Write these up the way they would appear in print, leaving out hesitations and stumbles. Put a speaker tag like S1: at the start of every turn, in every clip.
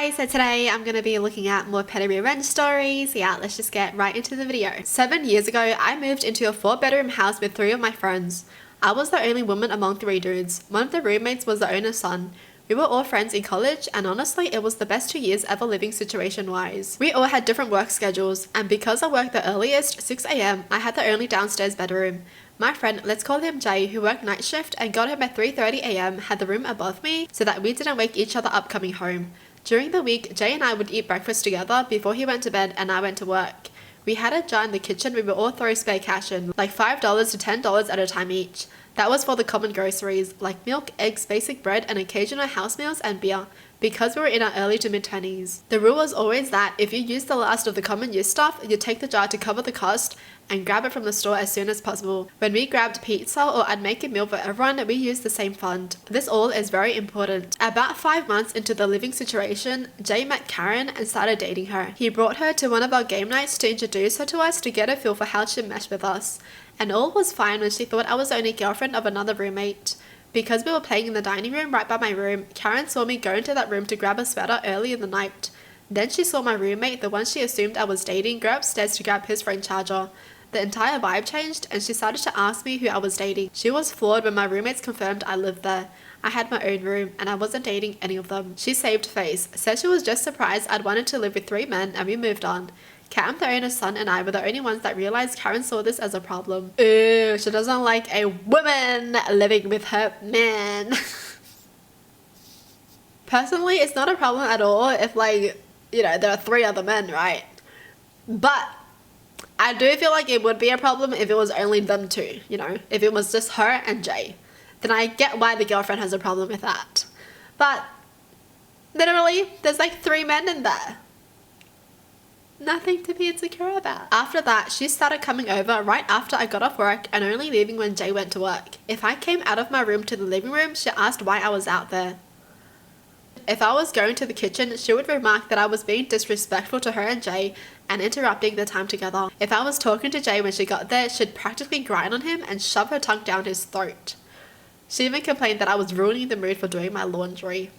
S1: guys, so today I'm going to be looking at more petty revenge stories. Yeah, let's just get right into the video. 7 years ago, I moved into a 4-bedroom house with 3 of my friends. I was the only woman among 3 dudes. One of the roommates was the owner's son. We were all friends in college, and honestly, it was the best 2 years ever living situation-wise. We all had different work schedules, and because I worked the earliest, 6 AM, I had the only downstairs bedroom. My friend, let's call him Jay, who worked night shift and got home at 3:30 AM, had the room above me so that we didn't wake each other up coming home. During the week, Jay and I would eat breakfast together before he went to bed and I went to work. We had a jar in the kitchen we would all throw spare cash in, like $5 to $10 at a time each. That was for the common groceries, like milk, eggs, basic bread, and occasional house meals and beer, because we were in our early to mid-20s. The rule was always that if you used the last of the common use stuff, you'd take the jar to cover the cost and grab it from the store as soon as possible. When we grabbed pizza or I'd make a meal for everyone, we used the same fund. This all is very important. About 5 months into the living situation, Jay met Karen and started dating her. He brought her to one of our game nights to introduce her to us to get a feel for how she'd mesh with us. And all was fine when she thought I was the only girlfriend of another roommate. Because we were playing in the dining room right by my room, Karen saw me go into that room to grab a sweater early in the night. Then she saw my roommate, the one she assumed I was dating, go upstairs to grab his phone charger. The entire vibe changed and she started to ask me who I was dating. She was floored when my roommates confirmed I lived there. I had my own room and I wasn't dating any of them. She saved face, said she was just surprised I'd wanted to live with 3 men, and we moved on. Cam, the owner's son, and I were the only ones that realized Karen saw this as a problem. Ooh, she doesn't like a woman living with her man. Personally, it's not a problem at all if, like, you know, there are 3 other men, right? But I do feel like it would be a problem if it was only them 2, you know? If it was just her and Jay. Then I get why the girlfriend has a problem with that. But literally, there's like 3 men in there. Nothing to be insecure about. After that, she started coming over right after I got off work and only leaving when Jay went to work. If I came out of my room to the living room, she asked why I was out there. If I was going to the kitchen, she would remark that I was being disrespectful to her and Jay and interrupting their time together. If I was talking to Jay when she got there, she'd practically grind on him and shove her tongue down his throat. She even complained that I was ruining the mood for doing my laundry.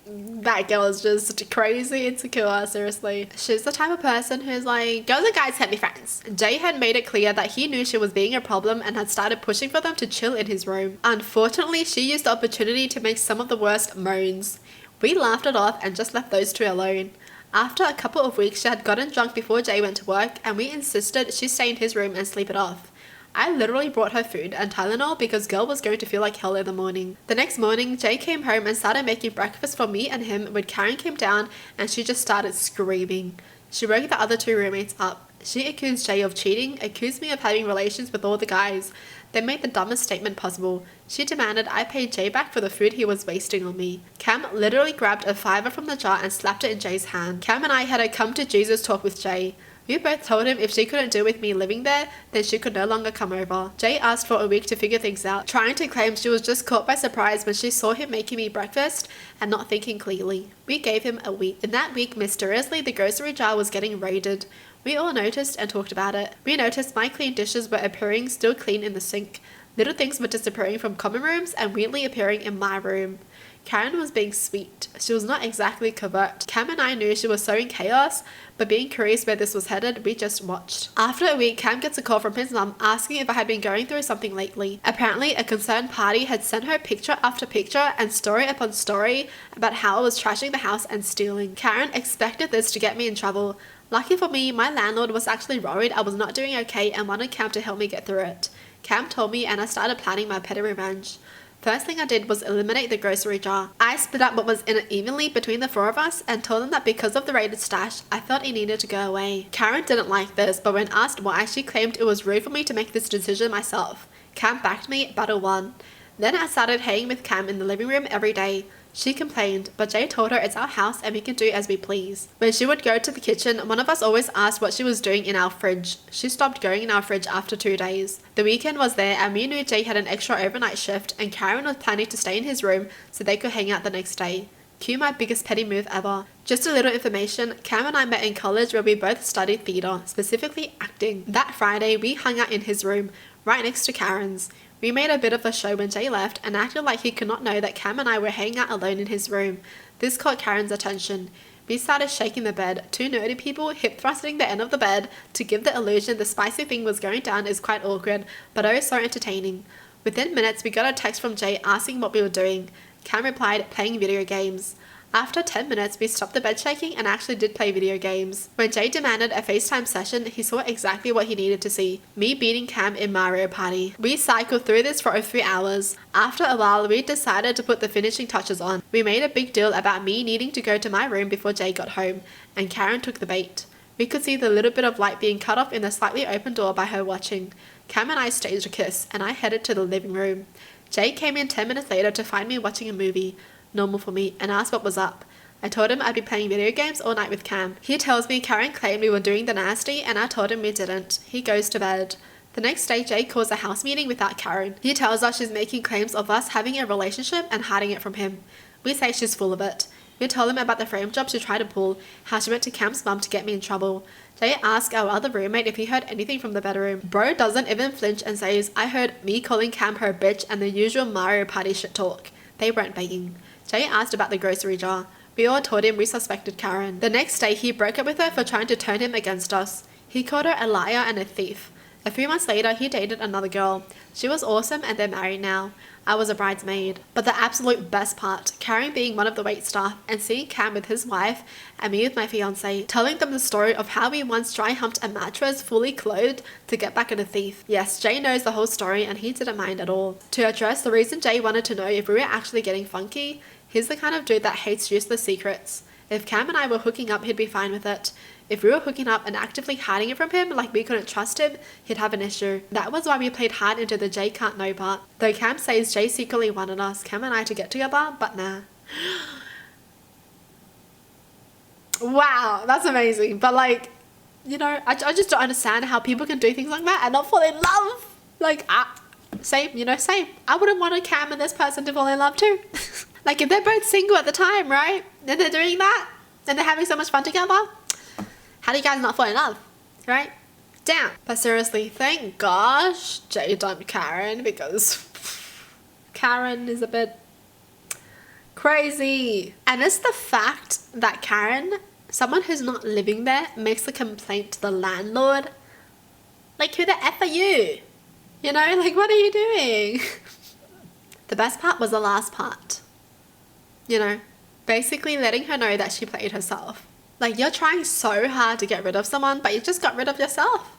S1: That girl is just crazy insecure, seriously. She's the type of person who's like, girls and guys can't be friends. Jay had made it clear that he knew she was being a problem and had started pushing for them to chill in his room. Unfortunately, she used the opportunity to make some of the worst moans. We laughed it off and just left those 2 alone. After a couple of weeks, she had gotten drunk before Jay went to work and we insisted she stay in his room and sleep it off. I literally brought her food and Tylenol because girl was going to feel like hell in the morning. The next morning, Jay came home and started making breakfast for me and him when Karen came down and she just started screaming. She woke the other 2 roommates up. She accused Jay of cheating, accused me of having relations with all the guys, then made the dumbest statement possible. She demanded I pay Jay back for the food he was wasting on me. Cam literally grabbed a $5 from the jar and slapped it in Jay's hand. Cam and I had a come to Jesus talk with Jay. We both told him if she couldn't deal with me living there, then she could no longer come over. Jay asked for a week to figure things out, trying to claim she was just caught by surprise when she saw him making me breakfast and not thinking clearly. We gave him a week. In that week, mysteriously, the grocery jar was getting raided. We all noticed and talked about it. We noticed my clean dishes were appearing still clean in the sink. Little things were disappearing from common rooms and weirdly appearing in my room. Karen was being sweet. She was not exactly covert. Cam and I knew she was sowing chaos, but being curious where this was headed, we just watched. After a week, Cam gets a call from his mum asking if I had been going through something lately. Apparently, a concerned party had sent her picture after picture and story upon story about how I was trashing the house and stealing. Karen expected this to get me in trouble. Lucky for me, my landlord was actually worried I was not doing okay and wanted Cam to help me get through it. Cam told me and I started planning my petty revenge. First thing I did was eliminate the grocery jar. I split up what was in it evenly between the 4 of us and told them that because of the raided stash, I felt it needed to go away. Karen didn't like this, but when asked why, she claimed it was rude for me to make this decision myself. Cam backed me, battle won. Then I started hanging with Cam in the living room every day. She complained, but Jay told her it's our house and we can do as we please. When she would go to the kitchen, one of us always asked what she was doing in our fridge. She stopped going in our fridge after 2 days. The weekend was there and we knew Jay had an extra overnight shift and Karen was planning to stay in his room so they could hang out the next day. Cue my biggest petty move ever. Just a little information, Cam and I met in college where we both studied theatre, specifically acting. That Friday, we hung out in his room, right next to Karen's. We made a bit of a show when Jay left and acted like he could not know that Cam and I were hanging out alone in his room. This caught Karen's attention. We started shaking the bed. Two nerdy people hip thrusting the end of the bed to give the illusion the spicy thing was going down is quite awkward, but oh so entertaining. Within minutes, we got a text from Jay asking what we were doing. Cam replied, playing video games. After 10 minutes, we stopped the bed shaking and actually did play video games. When Jay demanded a FaceTime session, he saw exactly what he needed to see. Me beating Cam in Mario Party. We cycled through this for 3 hours. After a while, we decided to put the finishing touches on. We made a big deal about me needing to go to my room before Jay got home, and Karen took the bait. We could see the little bit of light being cut off in the slightly open door by her watching. Cam and I staged a kiss, and I headed to the living room. Jay came in 10 minutes later to find me watching a movie, normal for me, and asked what was up. I told him I'd be playing video games all night with Cam. He tells me Karen claimed we were doing the nasty, and I told him we didn't. He goes to bed. The next day, Jay calls a house meeting without Karen. He tells us she's making claims of us having a relationship and hiding it from him. We say she's full of it. We tell him about the frame job she tried to pull, how she went to Cam's mum to get me in trouble. Jay asks our other roommate if he heard anything from the bedroom. Bro doesn't even flinch and says, I heard me calling Cam her bitch and the usual Mario Party shit talk. They weren't begging. Jay asked about the grocery jar. We all told him we suspected Karen. The next day, he broke up with her for trying to turn him against us. He called her a liar and a thief. A few months later, he dated another girl. She was awesome and they're married now. I was a bridesmaid. But the absolute best part, Karen being one of the wait staff and seeing Cam with his wife and me with my fiance, telling them the story of how we once dry humped a mattress fully clothed to get back at a thief. Yes, Jay knows the whole story and he didn't mind at all. To address the reason Jay wanted to know if we were actually getting funky, he's the kind of dude that hates useless secrets. If Cam and I were hooking up, he'd be fine with it. If we were hooking up and actively hiding it from him, like we couldn't trust him, he'd have an issue. That was why we played hard into the Jay can't know part. Though Cam says Jay secretly wanted us, Cam and I, to get together, but nah. Wow, that's amazing. But like, you know, I just don't understand how people can do things like that and not fall in love. Like, same, you know, same. I wouldn't want a Cam and this person to fall in love too. Like, if they're both single at the time, right? And they're doing that, and they're having so much fun together, how do you guys not fall in love, right? Damn. But seriously, thank gosh Jay dumped Karen, because Karen is a bit crazy. And it's the fact that Karen, someone who's not living there, makes a complaint to the landlord. Like, who the F are you? You know, like, what are you doing? The best part was the last part. You know, basically letting her know that she played herself. Like, you're trying so hard to get rid of someone, but you just got rid of yourself.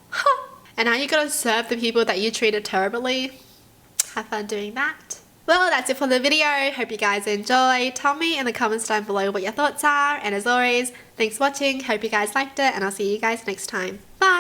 S1: And now you gotta serve the people that you treated terribly. Have fun doing that. Well, that's it for the video. Hope you guys enjoyed. Tell me in the comments down below what your thoughts are. And as always, thanks for watching. Hope you guys liked it, and I'll see you guys next time. Bye!